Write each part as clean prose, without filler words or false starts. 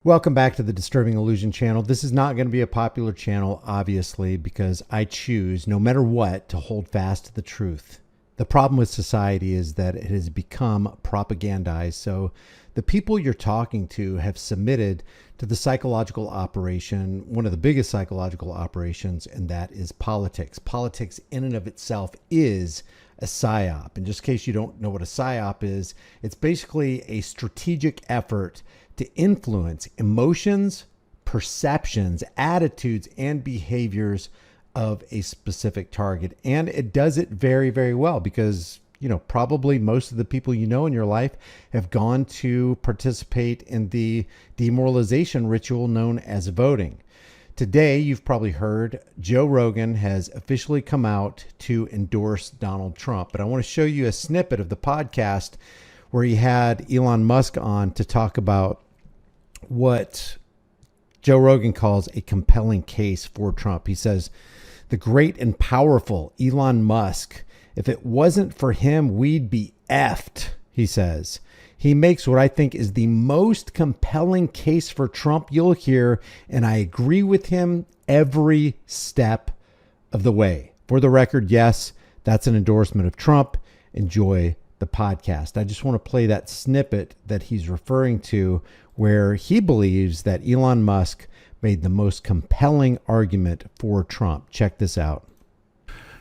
Welcome back to the Disturbing Illusion channel. This is not going to be a popular channel, obviously, because I choose, no matter what, to hold fast to the truth. The problem with society is that it has become propagandized. So the people you're talking to have submitted to the psychological operation, one of the biggest psychological operations, and that is politics. Politics in and of itself is a PSYOP. And just in case you don't know what a PSYOP is, it's basically a strategic effort to influence emotions, perceptions, attitudes, and behaviors of a specific target. And it does it very, very well because, probably most of the people you know in your life have gone to participate in the demoralization ritual known as voting. Today, you've probably heard Joe Rogan has officially come out to endorse Donald Trump. But I want to show you a snippet of the podcast where he had Elon Musk on to talk about what Joe Rogan calls a compelling case for Trump. He says, the great and powerful Elon Musk, if it wasn't for him, we'd be effed, he says. He makes what I think is the most compelling case for Trump you'll hear, and I agree with him every step of the way. For the record, yes, that's an endorsement of Trump. Enjoy the podcast. I just want to play that snippet that he's referring to where he believes that Elon Musk made the most compelling argument for Trump. Check this out.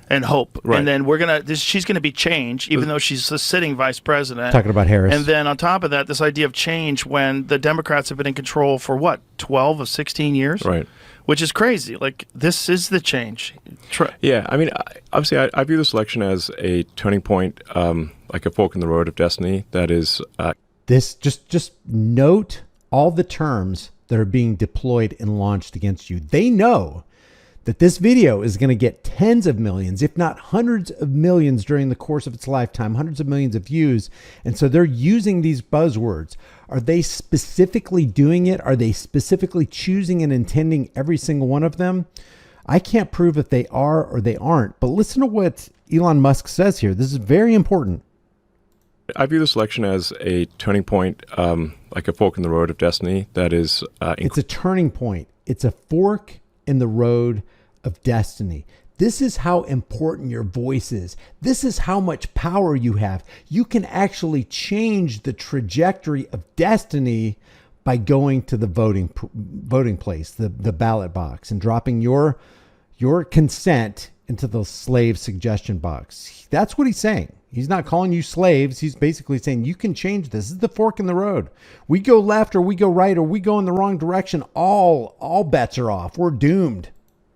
And hope. Right. And then she's going to be changed, even though she's the sitting vice president. Talking about Harris. And then on top of that, this idea of change when the Democrats have been in control for 12 of 16 years? Right. Which is crazy. Like, this is the change. Yeah. I mean, obviously, I view this election as a turning point, like a fork in the road of destiny. That is... This, just note all the terms that are being deployed and launched against you. They know that this video is going to get tens of millions, if not hundreds of millions during the course of its lifetime, hundreds of millions of views. And so they're using these buzzwords. Are they specifically doing it? Are they specifically choosing and intending every single one of them? I can't prove if they are or they aren't, but listen to what Elon Musk says here. This is very important. I view this election as a turning point, like a fork in the road of destiny. That is... it's a turning point. It's a fork in the road of destiny. This is how important your voice is. This is how much power you have. You can actually change the trajectory of destiny by going to the voting place, the ballot box, and dropping your consent into the slave suggestion box. That's what he's saying. He's not calling you slaves. He's basically saying you can change this. This is the fork in the road. We go left or we go right or we go in the wrong direction. All bets are off. We're doomed.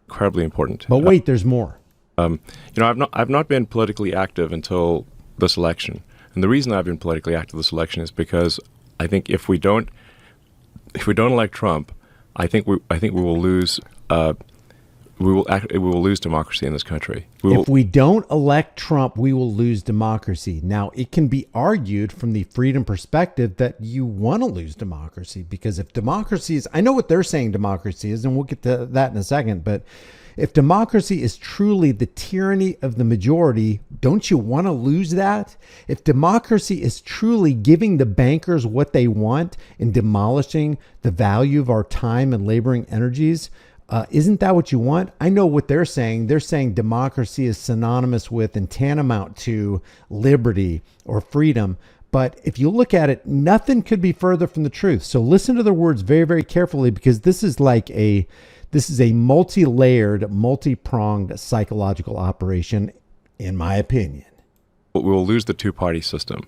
Incredibly important. But wait, there's more. I've not been politically active until this election, and the reason I've been politically active this election is because I think if we don't elect Trump, I think we will lose. We will lose democracy in this country. If we don't elect Trump, we will lose democracy. Now, it can be argued from the freedom perspective that you want to lose democracy, because if democracy is, I know what they're saying democracy is, and we'll get to that in a second, but if democracy is truly the tyranny of the majority, don't you want to lose that? If democracy is truly giving the bankers what they want and demolishing the value of our time and laboring energies, isn't that what you want? I know what they're saying. They're saying democracy is synonymous with and tantamount to liberty or freedom. But if you look at it, nothing could be further from the truth. So listen to the words very, very carefully, because this is a multi-layered, multi-pronged psychological operation, in my opinion. We will lose the two-party system.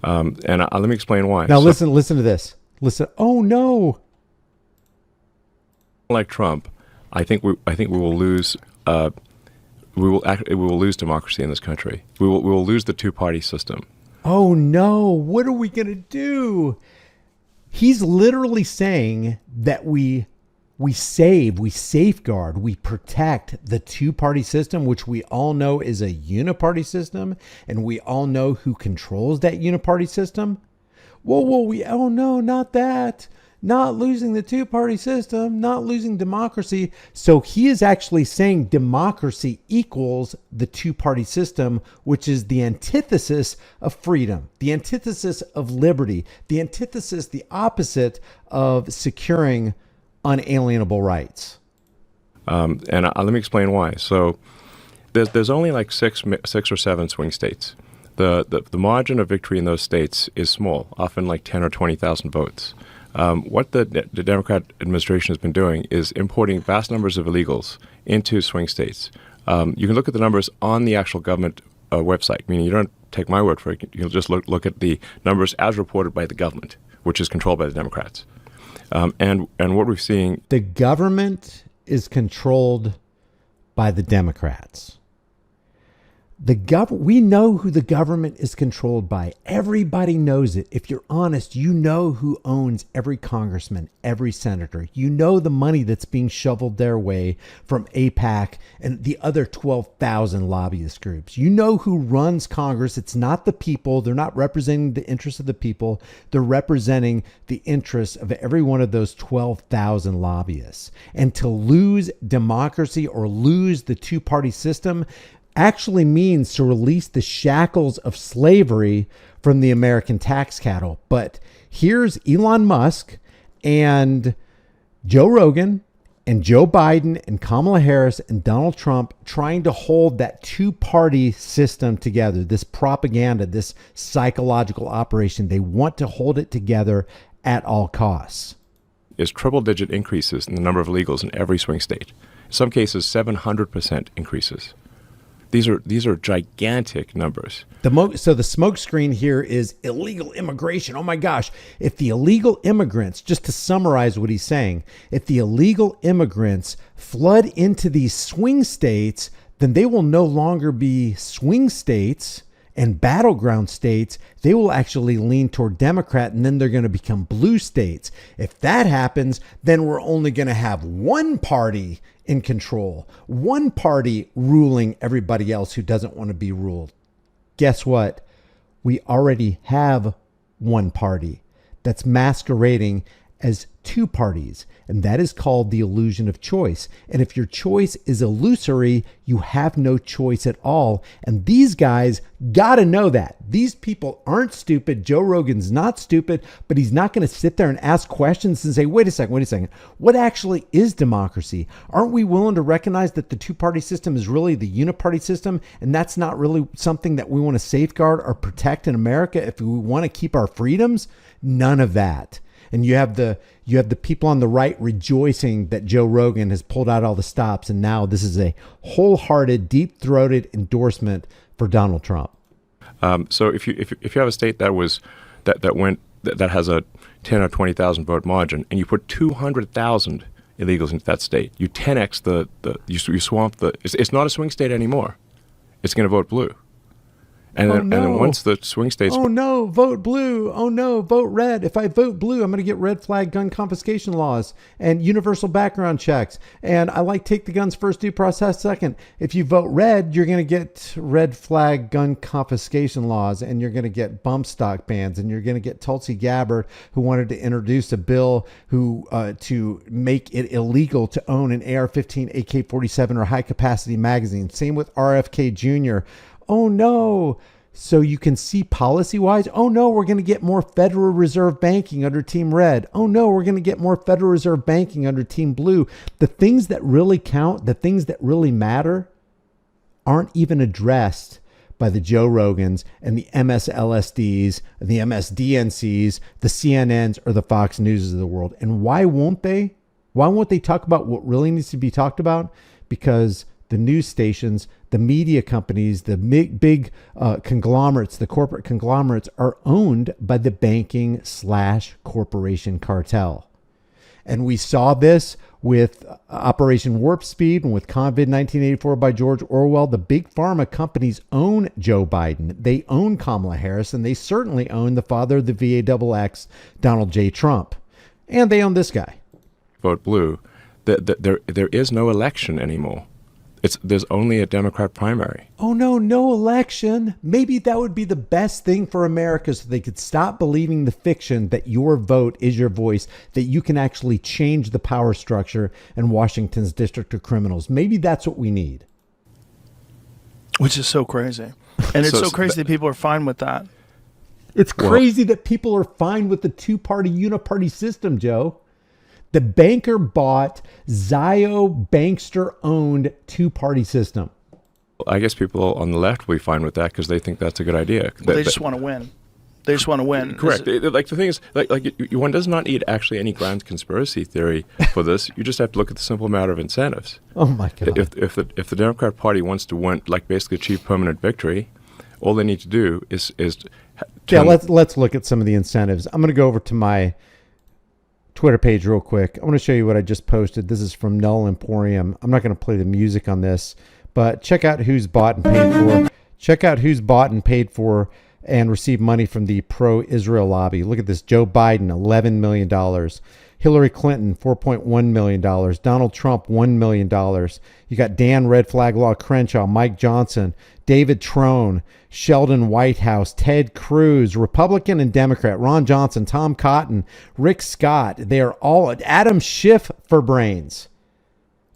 And let me explain why. Now listen to this. Listen. Oh no. Like Trump, I think we will lose. We will lose democracy in this country. We will lose the two-party system. Oh no! What are we gonna do? He's literally saying that we safeguard, we protect the two-party system, which we all know is a uni-party system, and we all know who controls that uni-party system. Oh no, not that. not losing the two-party system, not losing democracy. So he is actually saying democracy equals the two-party system, which is the antithesis of freedom, the antithesis of liberty, the antithesis, the opposite of securing unalienable rights. Let me explain why. So there's only like six or seven swing states. The margin of victory in those states is small, often like 10 or 20,000 votes. What the Democrat administration has been doing is importing vast numbers of illegals into swing states. You can look at the numbers on the actual government website, meaning you don't take my word for it. You'll just look at the numbers as reported by the government, which is controlled by the Democrats. And what we're seeing... The government is controlled by the Democrats. We know who the government is controlled by. Everybody knows it. If you're honest, you know who owns every congressman, every senator. You know the money that's being shoveled their way from AIPAC and the other 12,000 lobbyist groups. You know who runs Congress. It's not the people. They're not representing the interests of the people. They're representing the interests of every one of those 12,000 lobbyists. And to lose democracy or lose the two-party system actually means to release the shackles of slavery from the American tax cattle. But here's Elon Musk and Joe Rogan and Joe Biden and Kamala Harris and Donald Trump trying to hold that two-party system together, this propaganda, this psychological operation. They want to hold it together at all costs. Is triple-digit increases in the number of illegals in every swing state. In some cases, 700% increases. These are gigantic numbers. So the smokescreen here is illegal immigration. Oh my gosh. If the illegal immigrants, just to summarize what he's saying, if the illegal immigrants flood into these swing states, then they will no longer be swing states and battleground states. They will actually lean toward Democrat, and then they're going to become blue states. If that happens, then we're only going to have one party in control, one party ruling everybody else who doesn't want to be ruled. Guess what? We already have one party that's masquerading as two parties, and that is called the illusion of choice. And if your choice is illusory, you have no choice at all. And these guys got to know that. These people aren't stupid. Joe Rogan's not stupid, but he's not going to sit there and ask questions and say, wait a second. What actually is democracy? Aren't we willing to recognize that the two-party system is really the uni-party system? And that's not really something that we want to safeguard or protect in America if we want to keep our freedoms? None of that. And you have the people on the right rejoicing that Joe Rogan has pulled out all the stops, and now this is a wholehearted, deep-throated endorsement for Donald Trump. So if you have a state that has a 10 or 20,000 vote margin, and you put 200,000 illegals into that state, you 10x you swamp the. It's not a swing state anymore. It's going to vote blue. And then once the swing states... Oh no, vote blue. Oh no, vote red. If I vote blue, I'm going to get red flag gun confiscation laws and universal background checks. And I like take the guns first, due process second. If you vote red, you're going to get red flag gun confiscation laws, and you're going to get bump stock bans, and you're going to get Tulsi Gabbard, who wanted to introduce a bill to make it illegal to own an AR-15, AK-47, or high-capacity magazine. Same with RFK Jr., oh no. So you can see policy-wise, oh no, we're going to get more Federal Reserve banking under Team Red. Oh no, we're going to get more Federal Reserve banking under Team Blue. The things that really count, the things that really matter, aren't even addressed by the Joe Rogans and the MSLSDs, the MSDNCs, the CNNs, or the Fox Newses of the world. And why won't they? Why won't they talk about what really needs to be talked about? Because the news stations, the media companies, the big conglomerates, the corporate conglomerates are owned by the banking/corporation cartel. And we saw this with Operation Warp Speed and with COVID 1984 by George Orwell. The big pharma companies own Joe Biden. They own Kamala Harris, and they certainly own the father of the VAXX, Donald J. Trump. And they own this guy. Vote blue. There is no election anymore. there's only a Democrat primary. Oh no election. Maybe that would be the best thing for America so they could stop believing the fiction that your vote is your voice, that you can actually change the power structure in Washington's District of Criminals. Maybe that's what we need. Which is so crazy. And it's so crazy that people are fine with that. It's crazy that people are fine with the two-party uni-party system, Joe. The banker bought, Zio bankster-owned two-party system. I guess people on the left will be fine with that because they think that's a good idea. Well, they just want to win. They just want to win. Correct. Like the thing is, one does not need actually any grand conspiracy theory for this. You just have to look at the simple matter of incentives. Oh my God! If the Democrat Party wants to win, like basically achieve permanent victory, all they need to do is let's look at some of the incentives. I'm going to go over to my Twitter page real quick. I want to show you what I just posted. This is from Null Emporium. I'm not going to play the music on this, but check out who's bought and paid for. Check out who's bought and paid for and received money from the pro-Israel lobby. Look at this. Joe Biden, $11 million. Hillary Clinton, $4.1 million. Donald Trump, $1 million. You got Dan Red Flag Law Crenshaw, Mike Johnson, David Trone, Sheldon Whitehouse, Ted Cruz, Republican and Democrat, Ron Johnson, Tom Cotton, Rick Scott. They are all Adam Schiff for brains.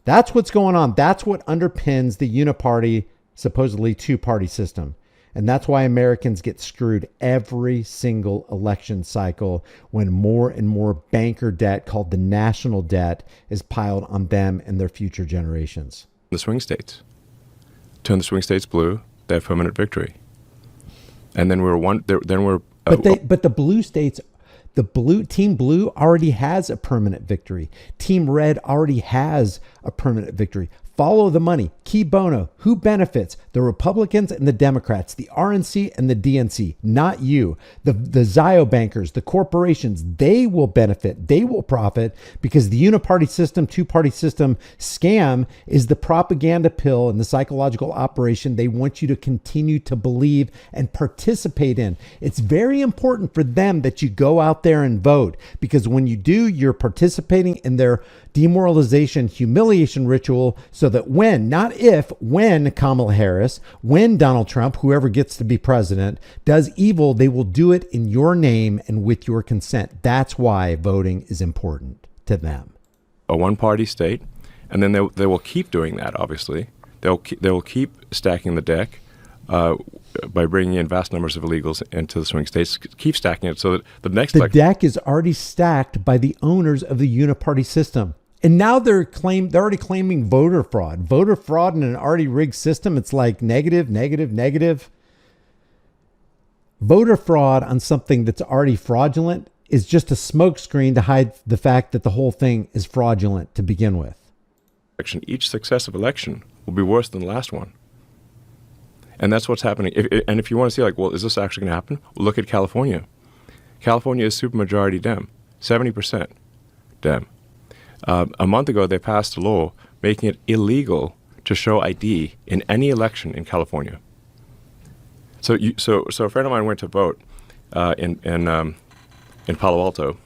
That's what's going on. That's what underpins the uniparty, supposedly two-party system. And that's why Americans get screwed every single election cycle when more and more banker debt called the national debt is piled on them and their future generations. The swing states. Turn the swing states blue, they have permanent victory. And then But the blue states, Team Blue already has a permanent victory. Team Red already has a permanent victory. Follow the money. Key bono. Who benefits? The Republicans and the Democrats, the RNC and the DNC, not you. The Zio bankers, the corporations, they will benefit. They will profit because the uniparty system, two-party system scam is the propaganda pill and the psychological operation they want you to continue to believe and participate in. It's very important for them that you go out there and vote because when you do, you're participating in their demoralization, humiliation ritual so that when Kamala Harris, when Donald Trump, whoever gets to be president, does evil, they will do it in your name and with your consent. That's why voting is important to them. A one-party state, and then they will keep doing that, obviously. They will keep stacking the deck by bringing in vast numbers of illegals into the swing states, keep stacking it so that the next deck is already stacked by the owners of the uniparty system. And now they're already claiming voter fraud. Voter fraud in an already rigged system, it's like negative. Voter fraud on something that's already fraudulent is just a smokescreen to hide the fact that the whole thing is fraudulent to begin with. Each successive election will be worse than the last one. And that's what's happening. If you want to see, like, well, is this actually going to happen? Well, look at California. California is supermajority Dem, 70% Dem. A month ago, they passed a law making it illegal to show ID in any election in California. So a friend of mine went to vote in Palo Alto.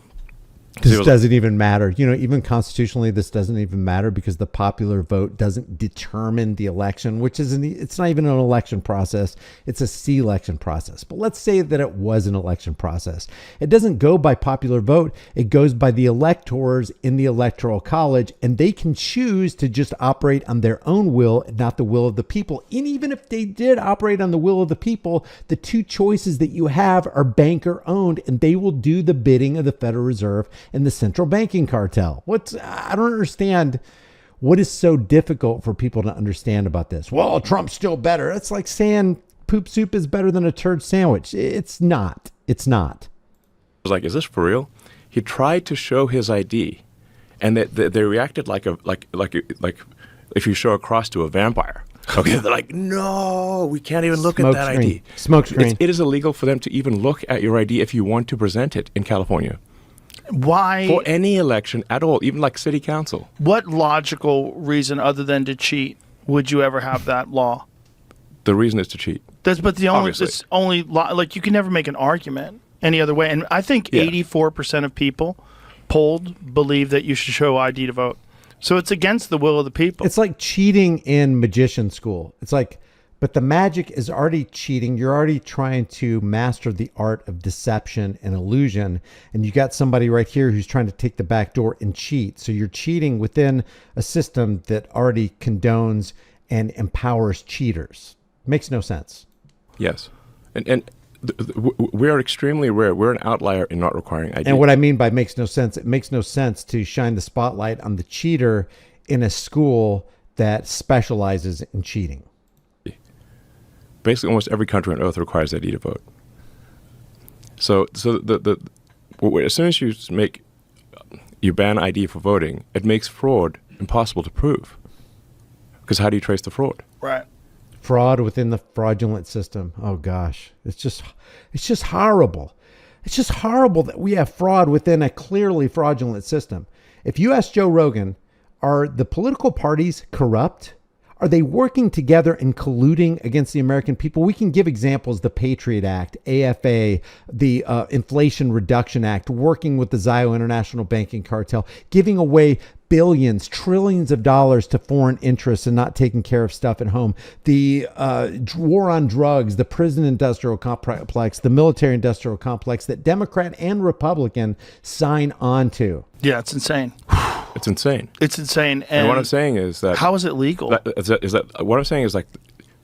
This doesn't even matter. Even constitutionally, this doesn't even matter because the popular vote doesn't determine the election, it's not even an election process. It's a selection process. But let's say that it was an election process. It doesn't go by popular vote. It goes by the electors in the electoral college, and they can choose to just operate on their own will, not the will of the people. And even if they did operate on the will of the people, the two choices that you have are banker owned, and they will do the bidding of the Federal Reserve and the central banking cartel. I don't understand what is so difficult for people to understand about this. Well, Trump's still better. It's like saying poop soup is better than a turd sandwich. It's not. It's not. I was like, is this for real? He tried to show his ID, and they reacted like if you show a cross to a vampire. Okay, they're like, no, we can't even look at that ID. Smoke screen. It is illegal for them to even look at your ID if you want to present it in California. Why? For any election at all, even like city council. What logical reason other than to cheat would you ever have that law? The reason is to cheat. It's only like you can never make an argument any other way. And I think 84% of people polled believe that you should show ID to vote. So it's against the will of the people. It's like cheating in magician school. It's like, but the magic is already cheating. You're already trying to master the art of deception and illusion. And you got somebody right here who's trying to take the back door and cheat. So you're cheating within a system that already condones and empowers cheaters. Makes no sense. Yes. And we are extremely rare. We're an outlier in not requiring ID. And what I mean by makes no sense, it makes no sense to shine the spotlight on the cheater in a school that specializes in cheating. Basically, almost every country on earth requires ID to vote. So as soon as you ban ID for voting, it makes fraud impossible to prove. Because how do you trace the fraud? Right. Fraud within the fraudulent system. Oh gosh, it's just horrible. It's just horrible that we have fraud within a clearly fraudulent system. If you ask Joe Rogan, are the political parties corrupt? Are they working together and colluding against the American people? We can give examples: the Patriot Act, AFA, the Inflation Reduction Act, working with the Zio International Banking Cartel, giving away billions, trillions of dollars to foreign interests and not taking care of stuff at home. The war on drugs, the prison industrial complex, the military industrial complex that Democrat and Republican sign on to. Yeah, it's insane. It's insane. It's insane. And what I'm saying is that... How is it legal? What I'm saying is, like,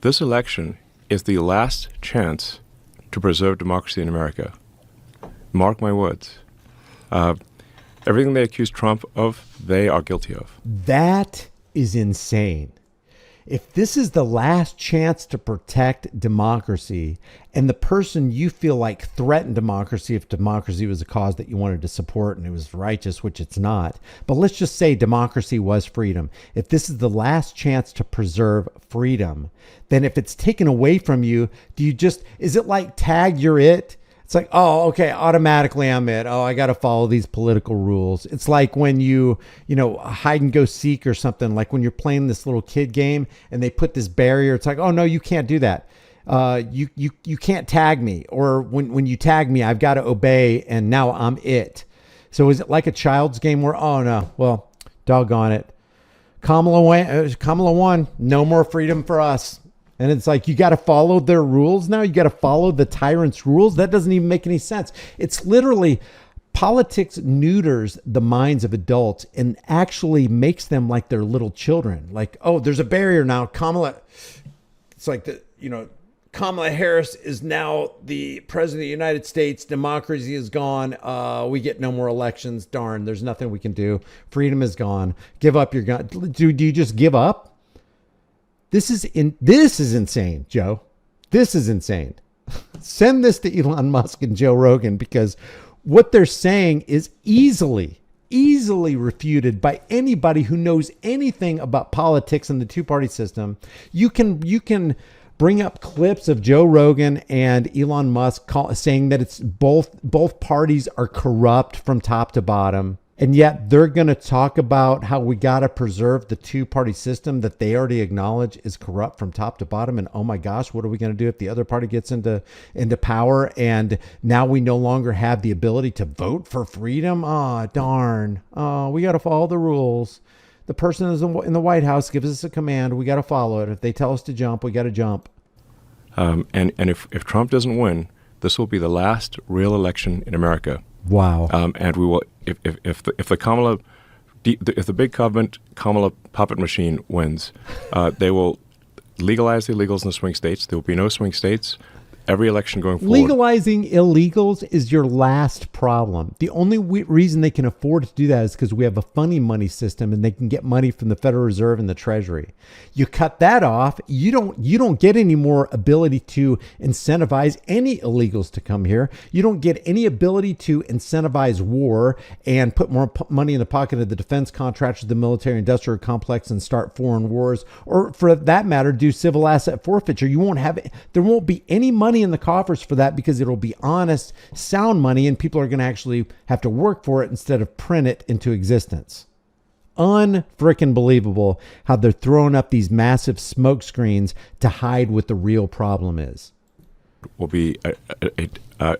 this election is the last chance to preserve democracy in America. Mark my words. Everything they accuse Trump of, they are guilty of. That is insane. If this is the last chance to protect democracy, and the person you feel like threatened democracy, if democracy was a cause that you wanted to support and it was righteous, which it's not, but let's just say democracy was freedom. If this is the last chance to preserve freedom, then if it's taken away from you, is it like tag you're it? It's like, oh, okay, automatically I'm it. Oh, I got to follow these political rules. It's like when you hide and go seek or something, like when you're playing this little kid game and they put this barrier. It's like, oh, no, you can't do that. You can't tag me. Or when you tag me, I've got to obey, and now I'm it. So is it like a child's game where, oh, no, well, doggone it. Kamala won. No more freedom for us. And it's like, you got to follow their rules now. You got to follow the tyrant's rules. That doesn't even make any sense. It's literally politics neuters the minds of adults and actually makes them like they're little children. Like, oh, there's a barrier now. It's like Kamala Harris is now the president of the United States. Democracy is gone. We get no more elections. Darn, there's nothing we can do. Freedom is gone. Give up your gun. Do you just give up? This is insane, Joe. This is insane. Send this to Elon Musk and Joe Rogan, because what they're saying is easily refuted by anybody who knows anything about politics and the two-party system. You can bring up clips of Joe Rogan and Elon Musk saying that it's both parties are corrupt from top to bottom. And yet they're going to talk about how we got to preserve the two-party system that they already acknowledge is corrupt from top to bottom. And oh my gosh, what are we going to do if the other party gets into power and now we no longer have the ability to vote for freedom? Oh, darn. Oh, we got to follow the rules. The person is in the White House gives us a command. We got to follow it. If they tell us to jump, we got to jump. And if Trump doesn't win, this will be the last real election in America. Wow. And we will, if the big government Kamala puppet machine wins, they will legalize the illegals in the swing states. There will be no swing states. Every election going forward. Legalizing illegals is your last problem. The only reason they can afford to do that is because we have a funny money system and they can get money from the Federal Reserve and the Treasury. You cut that off, you don't get any more ability to incentivize any illegals to come here. You don't get any ability to incentivize war and put more money in the pocket of the defense contractors, the military industrial complex, and start foreign wars, or for that matter, do civil asset forfeiture. There won't be any money in the coffers for that, because it'll be honest, sound money, and people are going to actually have to work for it instead of print it into existence. Unfrickin' believable how they're throwing up these massive smoke screens to hide what the real problem is. Will be a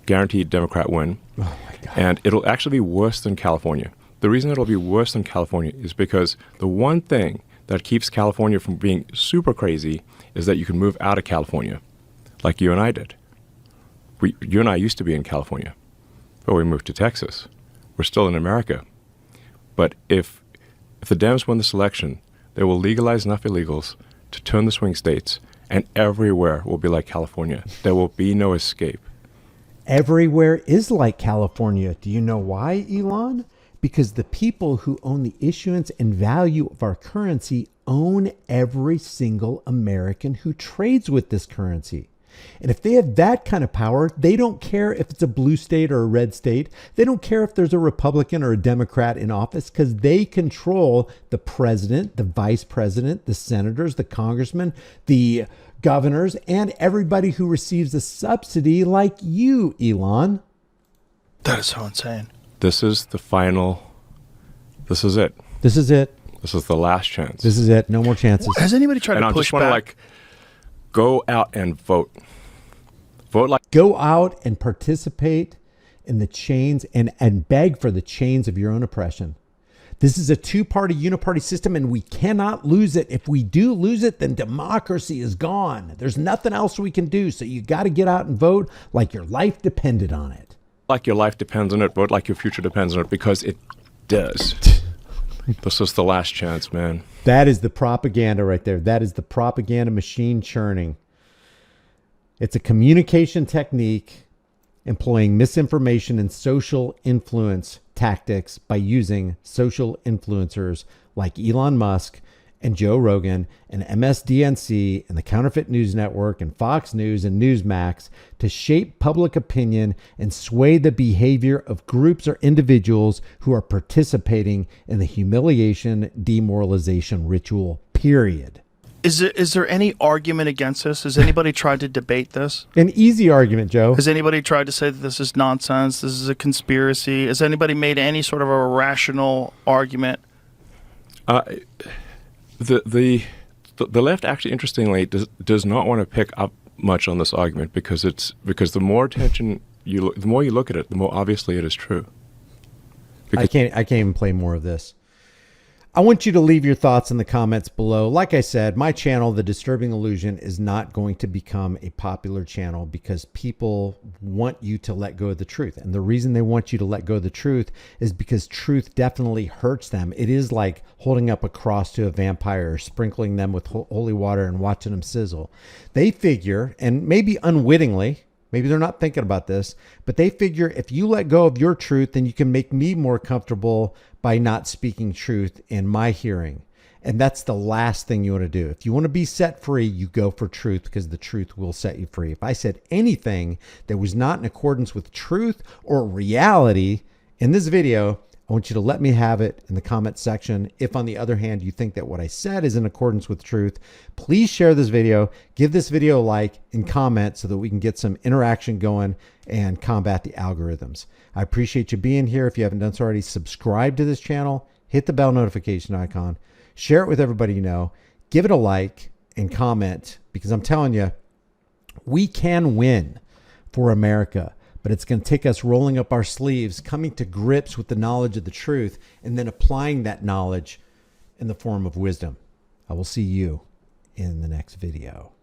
guaranteed Democrat win. Oh my God. And it'll actually be worse than California, the reason it'll be worse than California is because the one thing that keeps California from being super crazy is that you can move out of California, like you and I did. You and I used to be in California, but we moved to Texas. We're still in America. But if the Dems win this election, they will legalize enough illegals to turn the swing states, and everywhere will be like California. There will be no escape. Everywhere is like California. Do you know why, Elon? Because the people who own the issuance and value of our currency own every single American who trades with this currency. And if they have that kind of power, they don't care if it's a blue state or a red state. They don't care if there's a Republican or a Democrat in office, because they control the president, the vice president, the senators, the congressmen, the governors, and everybody who receives a subsidy like you, Elon. That is so insane. This is the final. This is it. This is it. This is the last chance. This is it. No more chances. Has anybody tried And to I push just want to back? go out and vote. Vote like Go out and participate in the chains and beg for the chains of your own oppression. This is a two-party uni-party system, and we cannot lose it. If we do lose it, then democracy is gone. There's nothing else we can do. So you got to get out and vote like your life depended on it. like your life depends on it. Vote like your future depends on it, because it does. This is the last chance, man. That is the propaganda right there. That is the propaganda machine churning. It's a communication technique employing misinformation and social influence tactics by using social influencers like Elon Musk and Joe Rogan and MSDNC and the Counterfeit News Network and Fox News and Newsmax to shape public opinion and sway the behavior of groups or individuals who are participating in the humiliation, demoralization ritual, period. Is there any argument against this? Has anybody tried to debate this? An easy argument, Joe. Has anybody tried to say that this is nonsense? This is a conspiracy? Has anybody made any sort of a rational argument? The left actually, interestingly, does not want to pick up much on this argument, because the more attention the more you look at it, the more obviously it is true. I can't even play more of this. I want you to leave your thoughts in the comments below. Like I said, my channel, The Disturbing Illusion, is not going to become a popular channel because people want you to let go of the truth. And the reason they want you to let go of the truth is because truth definitely hurts them. It is like holding up a cross to a vampire, sprinkling them with holy water and watching them sizzle. They figure, and maybe unwittingly, maybe they're not thinking about this, but they figure if you let go of your truth, then you can make me more comfortable by not speaking truth in my hearing. And that's the last thing you want to do. If you want to be set free, you go for truth, because the truth will set you free. If I said anything that was not in accordance with truth or reality in this video, I want you to let me have it in the comment section. If, on the other hand, you think that what I said is in accordance with truth, please share this video, give this video a like, and comment so that we can get some interaction going and combat the algorithms. I appreciate you being here. If you haven't done so already, subscribe to this channel, hit the bell notification icon, share it with everybody you know, give it a like, and comment, because I'm telling you, we can win for America. But it's going to take us rolling up our sleeves, coming to grips with the knowledge of the truth, and then applying that knowledge in the form of wisdom. I will see you in the next video.